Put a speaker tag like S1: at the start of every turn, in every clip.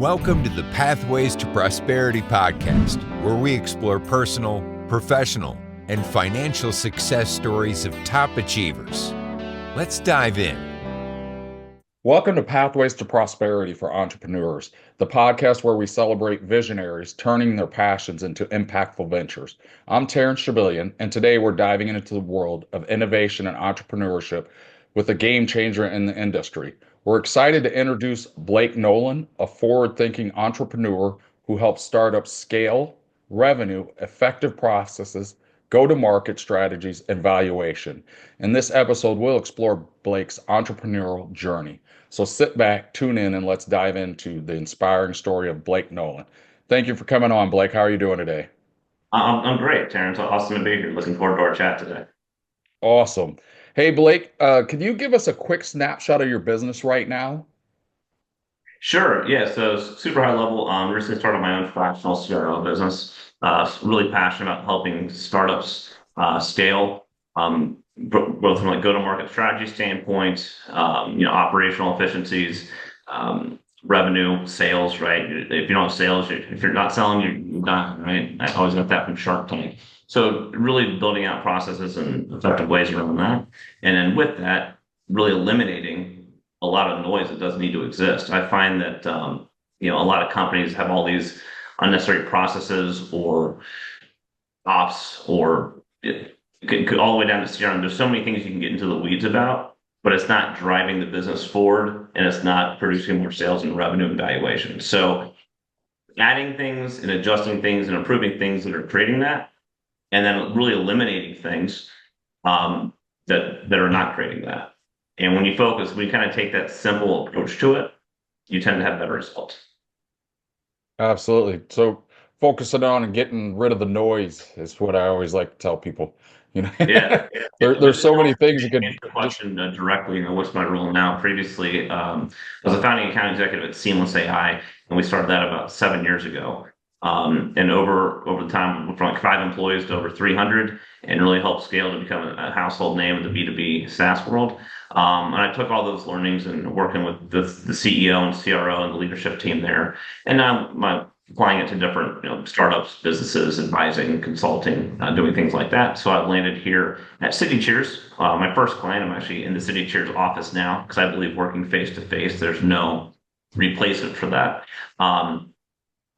S1: Welcome to the Pathways to Prosperity podcast, where we explore personal, professional, and financial success stories of top achievers. Let's dive in.
S2: Welcome to Pathways to Prosperity for Entrepreneurs, the podcast where we celebrate visionaries turning their passions into impactful ventures. I'm Terrence Trebillion, and today we're diving into the world of innovation and entrepreneurship with a game changer in the industry. We're excited to introduce Blake Nolan, a forward-thinking entrepreneur who helps startups scale, revenue, effective processes, go-to-market strategies, and valuation. In this episode, we'll explore Blake's entrepreneurial journey. So sit back, tune in, and let's dive into the inspiring story of Blake Nolan. Thank you for coming on, Blake. How are you doing today?
S3: I'm great, Terrence. Awesome to be here. Looking forward to our chat today.
S2: Awesome. Hey, Blake, could you give us a quick snapshot of your business right now?
S3: Sure. Yeah. So super high level. Recently started my own fractional CRO business. Really passionate about helping startups scale, both from like go-to-market strategy standpoint, operational efficiencies, revenue, sales. Right. If you don't have sales, if you're not selling, you're not. Right. I always got that from Shark Tank. So really building out processes and effective ways around that, and then with that, really eliminating a lot of noise that doesn't need to exist. I find that a lot of companies have all these unnecessary processes or ops or all the way down to CRM. There's so many things you can get into the weeds about, but it's not driving the business forward and it's not producing more sales and revenue and valuation. So adding things and adjusting things and improving things that are creating that, and then really eliminating things that are not creating that. And when you focus, when you kind of take that simple approach to it, you tend to have better results.
S2: Absolutely. So focusing on and getting rid of the noise is what I always like to tell people. You know,
S3: Yeah.
S2: there's so many things you could
S3: answer the question directly. What's my role now? Previously, I was a founding account executive at Seamless.AI, and we started that about 7 years ago. And over the time, went from like 5 employees to over 300, and really helped scale to become a household name in the B2B SaaS world. And I took all those learnings and working with the CEO and CRO and the leadership team there, and now I'm applying it to different startups, businesses, advising, consulting, doing things like that. So I've landed here at CityCheers. My first client, I'm actually in the CityCheers office now because I believe working face to face, there's no replacement for that.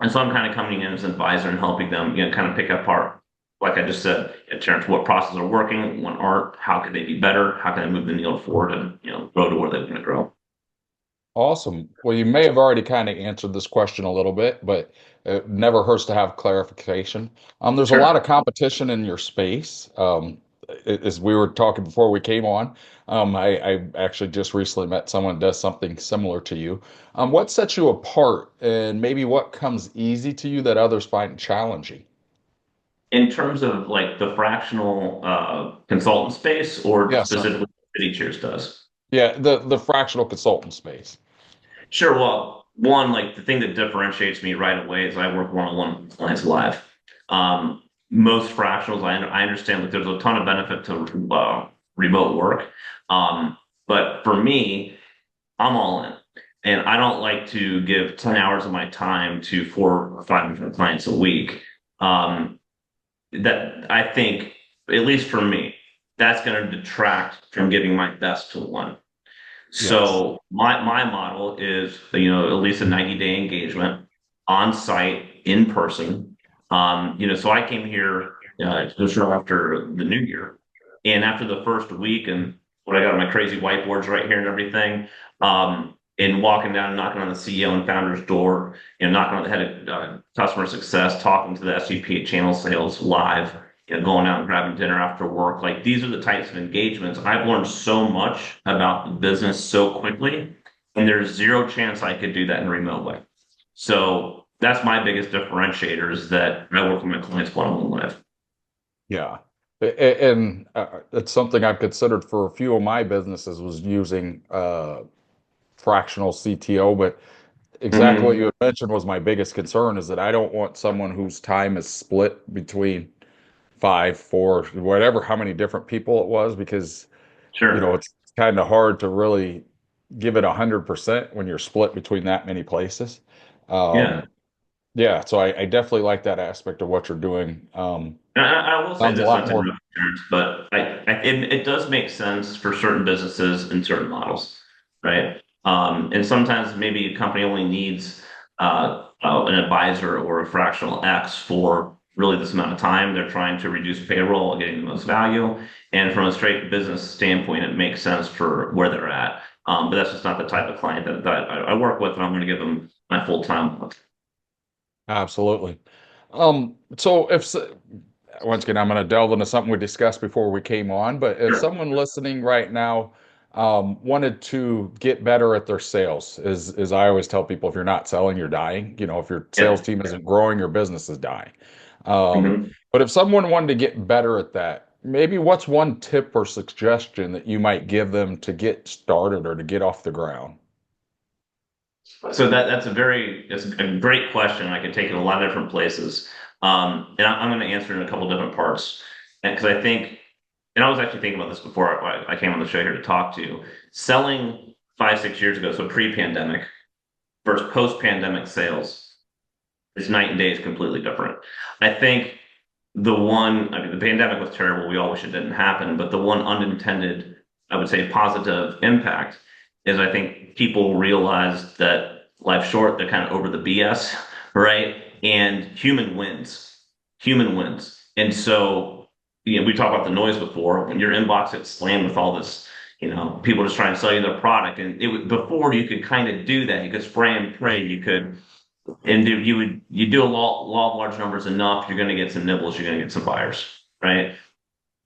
S3: And so I'm kind of coming in as an advisor and helping them, kind of pick apart, like I just said, in terms of what processes are working, what aren't, how can they be better, how can I move the needle forward and, grow to where they want to grow.
S2: Awesome. Well, you may have already kind of answered this question a little bit, but it never hurts to have clarification. There's a lot
S3: Sure.
S2: of competition in your space. As we were talking before we came on, I actually just recently met someone that does something similar to you. What sets you apart, and maybe what comes easy to you that others find challenging?
S3: In terms of like the fractional consultant space or
S2: Yeah, sorry.
S3: specifically what CityCheers does?
S2: Yeah, the fractional consultant space.
S3: Sure. Well, one, like the thing that differentiates me right away is I work one-on-one with clients live. Most fractionals, I understand that there's a ton of benefit to remote work. But for me, I'm all in. And I don't like to give 10 hours of my time to 4 or 5 different clients a week. That I think, at least for me, that's going to detract from giving my best to one.
S2: Yes.
S3: So my model is, at least a 90-day engagement on site in person. So I came here just right after the new year, and after the first week, and when I got my crazy whiteboards right here and everything, and walking down and knocking on the CEO and founder's door, knocking on the head of customer success, talking to the SVP at channel sales live, going out and grabbing dinner after work. Like these are the types of engagements. I've learned so much about the business so quickly, and there's zero chance I could do that in a remote way. So that's my biggest differentiator is that I work with my clients one-on-one live.
S2: Yeah. And it's something I've considered for a few of my businesses was using fractional CTO, but exactly what
S3: Mm-hmm.
S2: you had mentioned was my biggest concern is that I don't want someone whose time is split between five, four, whatever, how many different people it was, because,
S3: Sure.
S2: it's kind of hard to really give it 100% when you're split between that many places. Um,
S3: Yeah.
S2: yeah, so I definitely like that aspect of what you're doing.
S3: I will say
S2: Sounds a
S3: this,
S2: lot
S3: not to
S2: more.
S3: interrupt, Terrence, but it does make sense for certain businesses and certain models, right? And sometimes maybe a company only needs an advisor or a fractional X for really this amount of time. They're trying to reduce payroll while getting the most value. And from a straight business standpoint, it makes sense for where they're at. But that's just not the type of client that I work with, and I'm going to give them my full time.
S2: Absolutely. So once again, I'm going to delve into something we discussed before we came on, but if
S3: Sure.
S2: someone listening right now wanted to get better at their sales, as I always tell people, if you're not selling, you're dying. If your sales
S3: Yeah.
S2: team isn't growing, your business is dying. Um,
S3: Mhm.
S2: but if someone wanted to get better at that, maybe what's one tip or suggestion that you might give them to get started or to get off the ground?
S3: So that's a great question. I could take it a lot of different places. And I'm going to answer in a couple different parts. And because I think, and I was actually thinking about this before I came on the show here to talk to you. Selling 5, 6 years ago, so pre-pandemic versus post-pandemic sales is night and day, is completely different. I think I mean, the pandemic was terrible. We all wish it didn't happen, but the one unintended, I would say, positive impact is I think people realized that life's short. They're kind of over the BS, right? And human wins. And so, we talked about the noise before. When your inbox gets slammed with all this, people just trying to sell you their product, and before you could kind of do that. You could spray and pray. You could and you do a law of large numbers enough, you're going to get some nibbles, you're going to get some buyers, right?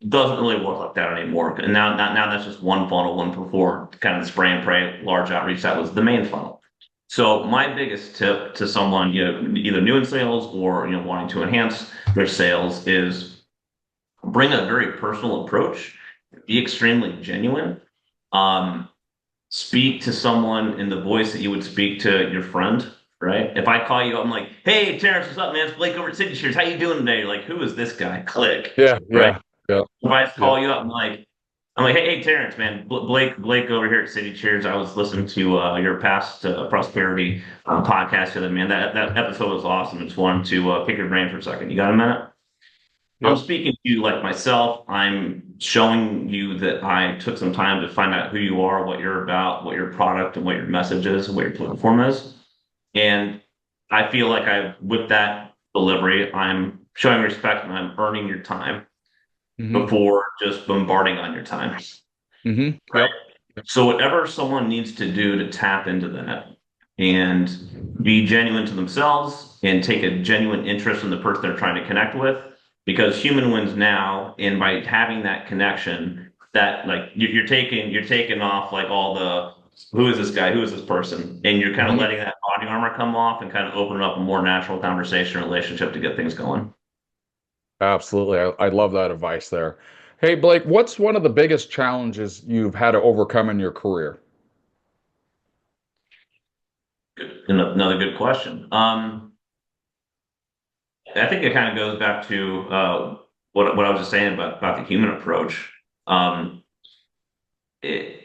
S3: Doesn't really work like that anymore. And now that's just one funnel. One before, kind of spray and pray, large outreach, that was the main funnel. So my biggest tip to someone, either new in sales or wanting to enhance their sales, is bring a very personal approach, be extremely genuine. Um, Speak to someone in the voice that you would speak to your friend, right? If I call you up, I'm like, "Hey, Terrence, what's up, man? It's Blake over at CityCheers. How you doing today?" You're like, "Who is this guy?" Click,
S2: Yeah,
S3: right?
S2: yeah, yeah,
S3: If I
S2: yeah.
S3: call you up, I'm like, "Hey, Terrence, man, Blake over here at CityCheers. I was listening to your past prosperity podcast the other man. That episode was awesome. Just wanted to pick your brain for a second. You got a minute?" I'm
S2: Yep.
S3: speaking to you like myself. I'm showing you that I took some time to find out who you are, what you're about, what your product and what your message is, and what your platform is. And I feel like with that delivery, I'm showing respect and I'm earning your time
S2: Hmm.
S3: before just bombarding on your time.
S2: Hmm.
S3: Right.
S2: Yep.
S3: So whatever someone needs to do to tap into that and be genuine to themselves and take a genuine interest in the person they're trying to connect with, because human wins now, and by having that connection, that like you're taking off like all the who is this guy, who is this person, and you're kind of
S2: Hmm.
S3: letting that body armor come off and kind of open up a more natural conversation relationship to get things going.
S2: Absolutely. I love that advice there. Hey, Blake, what's one of the biggest challenges you've had to overcome in your career?
S3: Good. Another good question. I think it kind of goes back to what I was just saying about the human approach. Um, it,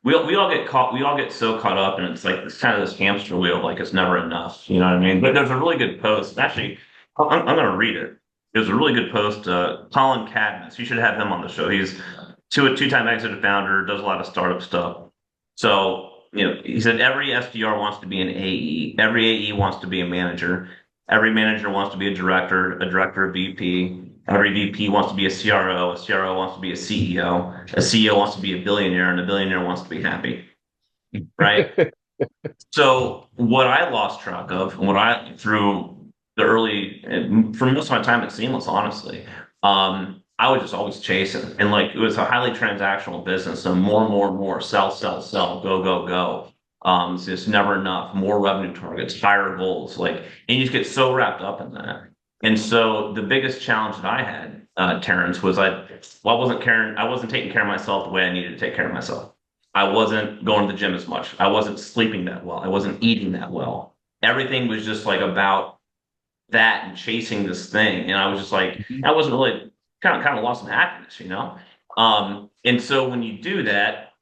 S3: we all get so caught up, and it's like it's kind of this hamster wheel, like it's never enough. You know what I mean? But there's a really good post. Actually, I'm going to read it. There's a really good post. Colin Cadmus. You should have him on the show. He's a two-time exited founder, does a lot of startup stuff. So, he said every SDR wants to be an AE. Every AE wants to be a manager. Every manager wants to be a director, a VP. Every VP wants to be a CRO. A CRO wants to be a CEO. A CEO wants to be a billionaire, and a billionaire wants to be happy. Right. So what I lost track of, and what I through the early, and for most of my time at Seamless, honestly, I was just always chasing, and like it was a highly transactional business, so more, sell, sell, sell, go, go, go. It's just never enough. More revenue targets, higher goals, like, and you just get so wrapped up in that. And so the biggest challenge that I had, Terrence, was I wasn't taking care of myself the way I needed to take care of myself. I wasn't going to the gym as much. I wasn't sleeping that well. I wasn't eating that well. Everything was just like about that and chasing this thing. And I was just like,
S2: Mhm.
S3: I wasn't really kind of lost some happiness. And so when you do that,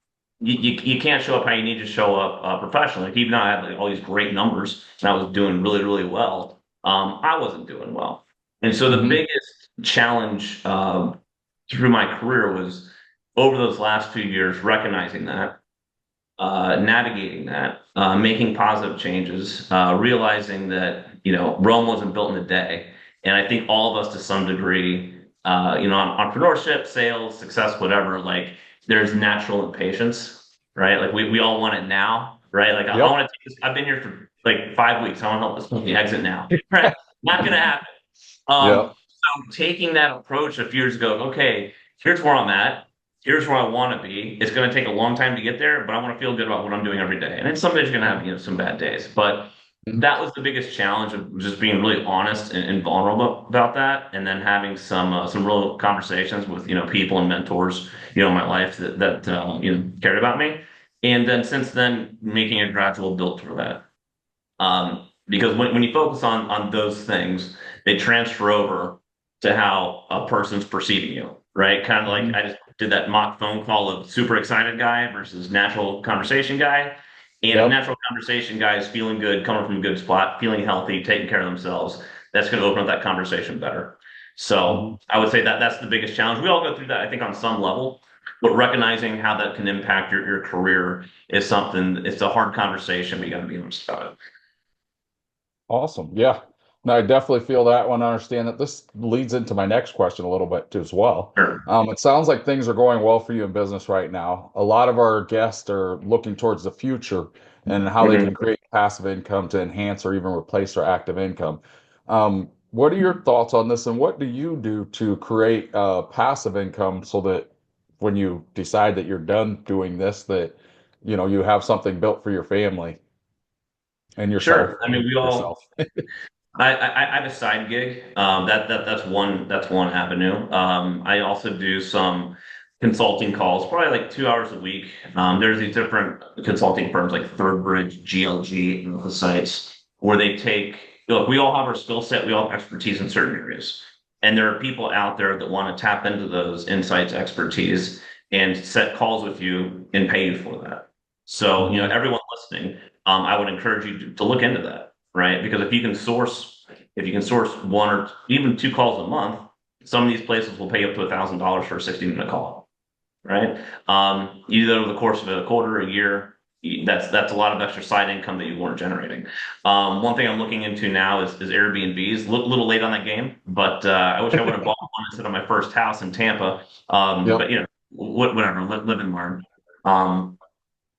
S3: you can't show up how you need to show up professionally. Like, even though I had like all these great numbers and I was doing really, really well, I wasn't doing well. And so the
S2: Hmm.
S3: biggest challenge through my career was over those last 2 years, recognizing that, navigating that, making positive changes, realizing that, Rome wasn't built in a day. And I think all of us to some degree, entrepreneurship, sales, success, whatever, like there's natural impatience, right? Like we all want it now, right? Like I
S2: Yep.
S3: want to take this, I've been here for like 5 weeks. I want to help this company exit now, right? Not gonna happen.
S2: Yep.
S3: So taking that approach a few years ago, okay, here's where I'm at. Here's where I want to be. It's going to take a long time to get there, but I want to feel good about what I'm doing every day. And then some days you're going to have, some bad days, but
S2: Mhm.
S3: that was the biggest challenge of just being really honest and vulnerable about that, and then having some real conversations with people and mentors in my life that cared about me, and then since then making a gradual build toward that. Because when you focus on those things, they transfer over to how a person's perceiving you, right? Kind of like
S2: Mhm.
S3: I just did that mock phone call of super excited guy versus natural conversation guy. And if
S2: Yep.
S3: natural conversation guy is feeling good, coming from a good spot, feeling healthy, taking care of themselves, that's going to open up that conversation better.
S2: Mhm.
S3: So I would say that that's the biggest challenge. We all go through that, I think, on some level, but recognizing how that can impact your career is something, it's a hard conversation, but you got to be honest about it.
S2: Awesome. Yeah. No, I definitely feel that one. I understand that this leads into my next question a little bit too as well.
S3: Sure.
S2: It sounds like things are going well for you in business right now. A lot of our guests are looking towards the future and how they can
S3: Mhm.
S2: create passive income to enhance or even replace their active income. What are your thoughts on this, and what do you do to create passive income so that when you decide that you're done doing this, that you have something built for your family and yourself
S3: Sure. I mean,
S2: and yourself?
S3: I have a side gig. That's one avenue. I also do some consulting calls, probably like 2 hours a week. There's these different consulting firms like Third Bridge, GLG, and the sites where they take, look, we all have our skill set, we all have expertise in certain areas. And there are people out there that want to tap into those insights, expertise, and set calls with you and pay you for that. So,
S2: Mhm.
S3: everyone listening, I would encourage you to look into that, right? Because if you can source one or even two calls a month, some of these places will pay up to $1,000 for a 60-minute call, right? You do that over the course of a quarter, a year. That's a lot of extra side income that you weren't generating. One thing I'm looking into now is Airbnbs. Little late on that game, but I wish I would have bought one instead of my first house in Tampa.
S2: Yep.
S3: But whatever, live and learn. Um,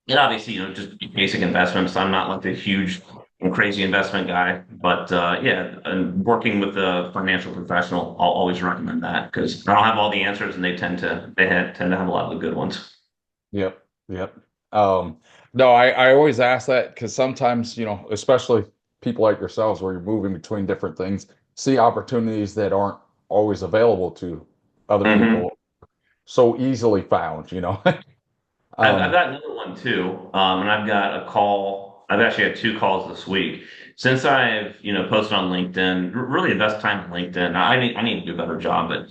S3: and obviously, just basic investments. I'm not like the huge and crazy investment guy, but yeah, and working with a financial professional, I'll always recommend that because I don't have all the answers, and they tend to have a lot of the good ones.
S2: Yep. Yep. Um, no, I always ask that because sometimes, especially people like yourselves where you're moving between different things, see opportunities that aren't always available to other
S3: Hmm.
S2: people so easily found.
S3: I've
S2: Um,
S3: got another one too, and I've got a call. I've actually had two calls this week since I've posted on LinkedIn. Really invest time in LinkedIn. I need to do a better job. But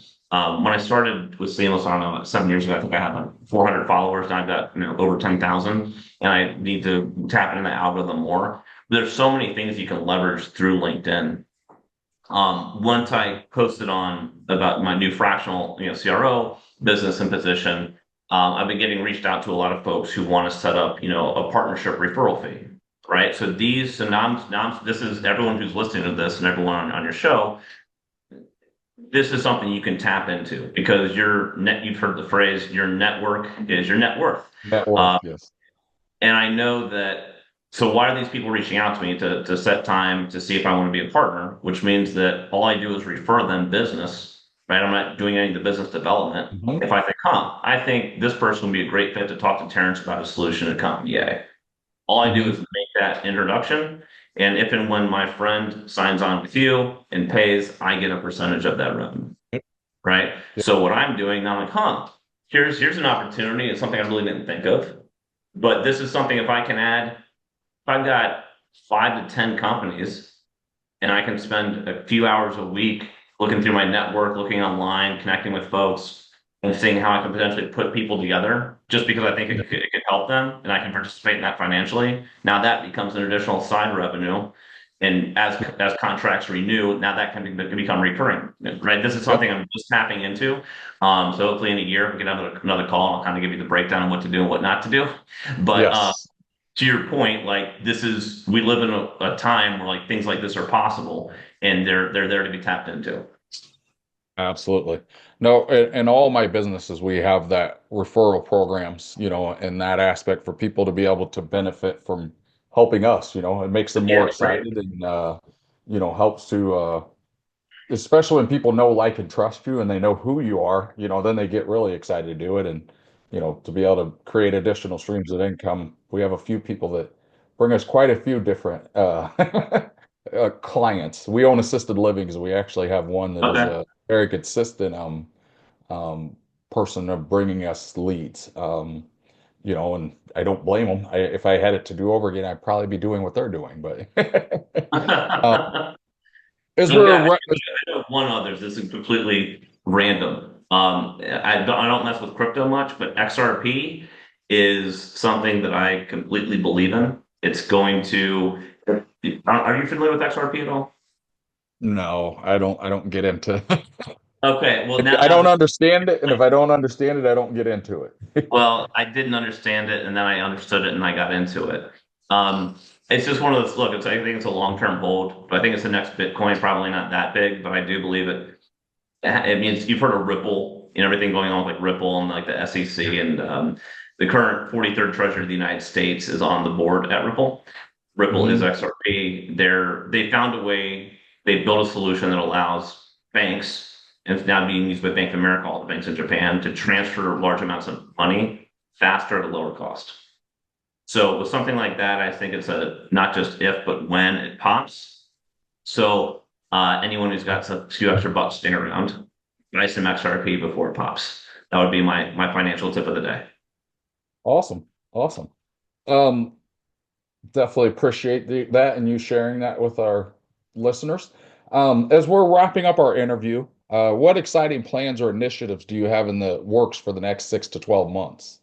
S3: when I started with Seamless, I don't know, 7 years ago, I think I had like 400 followers. Now I've got over 10,000, and I need to tap into the algorithm more. There's so many things you can leverage through LinkedIn. Once I posted on about my new fractional, CRO business and position, I've been getting reached out to a lot of folks who want to set up, a partnership referral fee, right? So now this is everyone who's listening to this and everyone on your show. This is something you can tap into because you've heard the phrase, your network is your net worth.
S2: net worth,
S3: Uh,
S2: yes.
S3: and I know that. So why are these people reaching out to me to set time to see if I want to be a partner? Which means that all I do is refer them business, right? I'm not doing any of the business development.
S2: Mhm.
S3: If I think, I think this person would be a great fit to talk to Terrence about a solution to company A. All I do
S2: Mhm.
S3: is make that introduction. And if and when my friend signs on with you and pays, I get a percentage of that revenue, right?
S2: Yep.
S3: So what I'm doing, I'm like, here's an opportunity. It's something I really didn't think of. But this is something if I can add, if I've got 5 to 10 companies and I can spend a few hours a week looking through my network, looking online, connecting with folks, and seeing how I can potentially put people together just because I think it could help them and I can participate in that financially. Now that becomes an additional side revenue. And as contracts renew, now that can become recurring, right? This is
S2: Yep.
S3: something I'm just tapping into. So hopefully in a year we can have another call and I'll kind of give you the breakdown of what to do and what not to do. But
S2: Yes.
S3: to your point, like we live in a time where like things like this are possible and they're there to be tapped into.
S2: Absolutely. No, in all my businesses, we have that referral programs, in that aspect for people to be able to benefit from helping us, it makes them more
S3: Yeah, right.
S2: excited and, helps to, especially when people know, like, and trust you and they know who you are, then they get really excited to do it. And, to be able to create additional streams of income. We have a few people that bring us quite a few different, clients. We own assisted livings. We actually have one that is
S3: Okay.
S2: a very consistent, um, person of bringing us leads. And I don't blame them. If I had it to do over again, I'd probably be doing what they're doing. But uh, as
S3: So
S2: we're
S3: yeah, I know one others. This is completely random. I don't mess with crypto much, but XRP is something that I completely believe in. It's going to. Are you familiar with XRP at all?
S2: no, I don't get into.
S3: Okay, well
S2: I
S3: now
S2: don't understand it, and if I don't understand it, I don't get into it.
S3: well, I didn't understand it, and then I understood it, and I got into it. Um, it's just one of those. Look, I think it's a long-term hold, but I think it's the next Bitcoin. Probably not that big, but I do believe it. It means you've heard of Ripple and everything going on with like Ripple and like the SEC and the current 43rd Treasurer of the United States is on the board at Ripple. Ripple is
S2: Hmm.
S3: XRP. They found a way. They built a solution that allows banks, and it's now being used by Bank of America, all the banks in Japan, to transfer large amounts of money faster at a lower cost. So with something like that, I think it's a not just if, but when it pops. So anyone who's got a few extra bucks staying around, buy some XRP before it pops. That would be my financial tip of the day.
S2: Awesome, awesome. Um, Definitely appreciate that and you sharing that with our listeners. As we're wrapping up our interview, what exciting plans or initiatives do you have in the works for the next 6 to 12 months?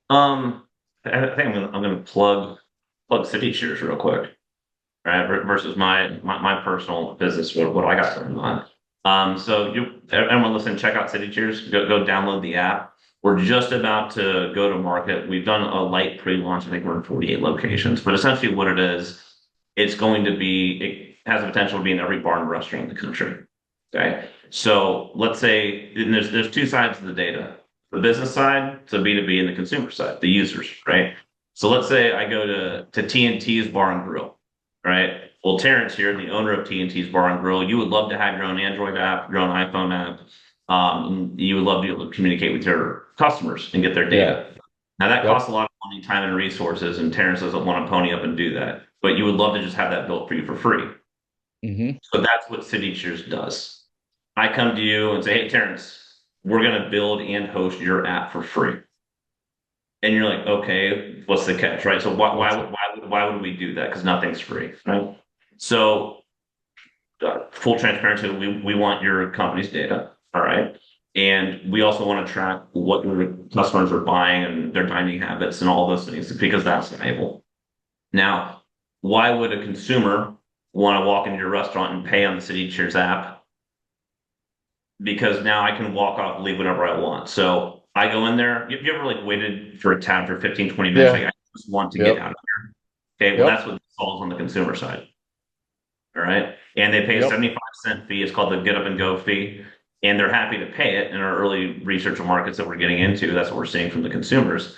S3: Um, I think I'm gonna plug CityCheers real quick, right? Versus my personal business. What do I got going on? So everyone listen, check out CityCheers. Go download the app. We're just about to go to market. We've done a light pre-launch. I think we're in 48 locations, but essentially what it is, it has the potential to be in every bar and restaurant in the country. Okay. So let's say and there's two sides of the data. The business side, so B2B, and the consumer side, the users, right? So let's say I go to T&T's Bar and Grill, right? Well, Terrence here, the owner of T&T's Bar and Grill, you would love to have your own Android app, your own iPhone app. You would love to be able to communicate with your customers and get their
S2: Yeah.
S3: data. Now that
S2: Yep.
S3: costs a lot of money, time, and resources, and Terrence doesn't want to pony up and do that. But you would love to just have that built for you for free.
S2: Hmm.
S3: So that's what CityCheers does. I come to you and say, hey, Terrence, we're going to build and host your app for free. And you're like, okay, what's the catch, right? So
S2: What's it?
S3: why would we do that? Because nothing's free, right? So full transparency, we want your company's data, all right? And we also want to track what your customers are buying and their dining habits and all those things because that's valuable. Now, why would a consumer want to walk into your restaurant and pay on the CityCheers app? Because now I can walk off and leave whenever I want. So I go in there. You ever like waited for a tab for 15, 20 minutes?
S2: Yeah.
S3: Like I just want to get
S2: Yep.
S3: out of here. Okay, well,
S2: Yep.
S3: that's what this falls on the consumer side. All right. And they pay a
S2: Yep.
S3: 75-cent fee. It's called the get up and go fee. And they're happy to pay it in our early research and markets that we're getting into. That's what we're seeing from the consumers.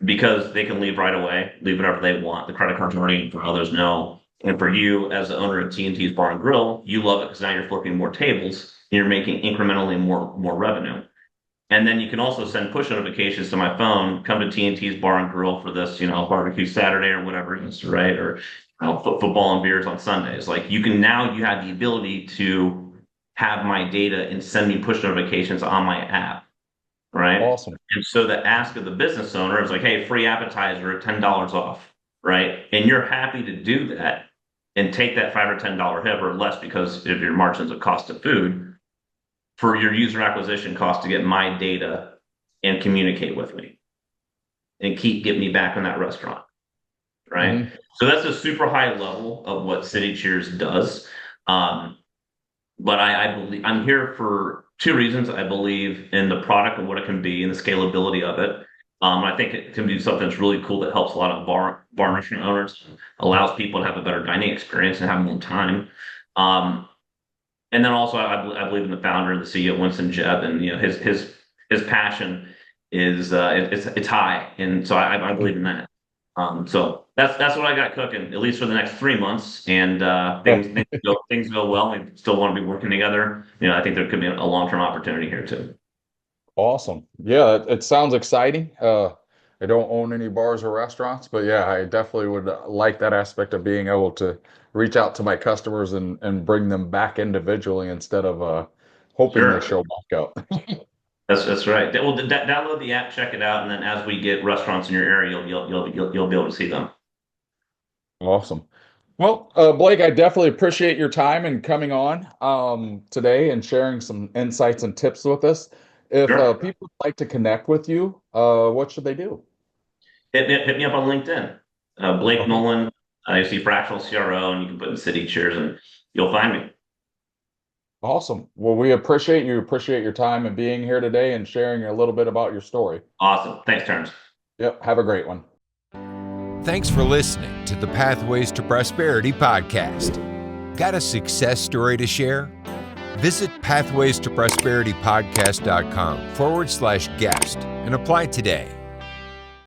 S3: Because they can leave right away, leave whatever they want. The credit card's already for others know. And for you, as the owner of T&T's Bar and Grill, you love it because now you're flipping more tables and you're making incrementally more revenue. And then you can also send push notifications to my phone, come to T&T's Bar and Grill for this, barbecue Saturday or whatever it is, right? Or football and beers on Sundays. Like you have the ability to have my data and send me push notifications on my app, right?
S2: Awesome.
S3: And so the ask of the business owner is like, hey, free appetizer, $10 off, right? And you're happy to do that and take that $5 or $10 hit or less because of your margins of cost of food. for your user acquisition cost to get my data and communicate with me and get me back in that restaurant, right?
S2: Mm-hmm.
S3: So that's a super high level of what CityCheers does. Um, but I believe I'm here for two reasons. I believe in the product and what it can be and the scalability of it. I think it can be something that's really cool that helps a lot of bar restaurant owners, allows people to have a better dining experience and have more time. Um, and then also I believe in the founder and the CEO Winston Jebb, and his passion is it's high, and so I believe in that. So that's what I got cooking, at least for the next 3 months. And things go well. We still want to be working together. I think there could be a long-term opportunity here too.
S2: Awesome. Yeah, it sounds exciting. I don't own any bars or restaurants, but yeah, I definitely would like that aspect of being able to reach out to my customers and bring them back individually instead of hoping they
S3: Sure,
S2: show back up.
S3: that's right. Well, download the app, check it out, and then as we get restaurants in your area, you'll be able to see them.
S2: Awesome. Well, Blake, I definitely appreciate your time and coming on today and sharing some insights and tips with us. If
S3: Sure.
S2: people would like to connect with you, what should they do?
S3: Hit me up on LinkedIn. Blake
S2: Okay.
S3: Nolan. You see fractional CRO, and you can put in CityCheers, and you'll find me.
S2: Awesome. Well, we appreciate your time and being here today and sharing a little bit about your story.
S3: Awesome. Thanks, Terrence.
S2: Yep. Have a great one.
S1: Thanks for listening to the Pathways to Prosperity podcast. Got a success story to share? Visit pathwaystoprosperitypodcast.com/guest and apply today.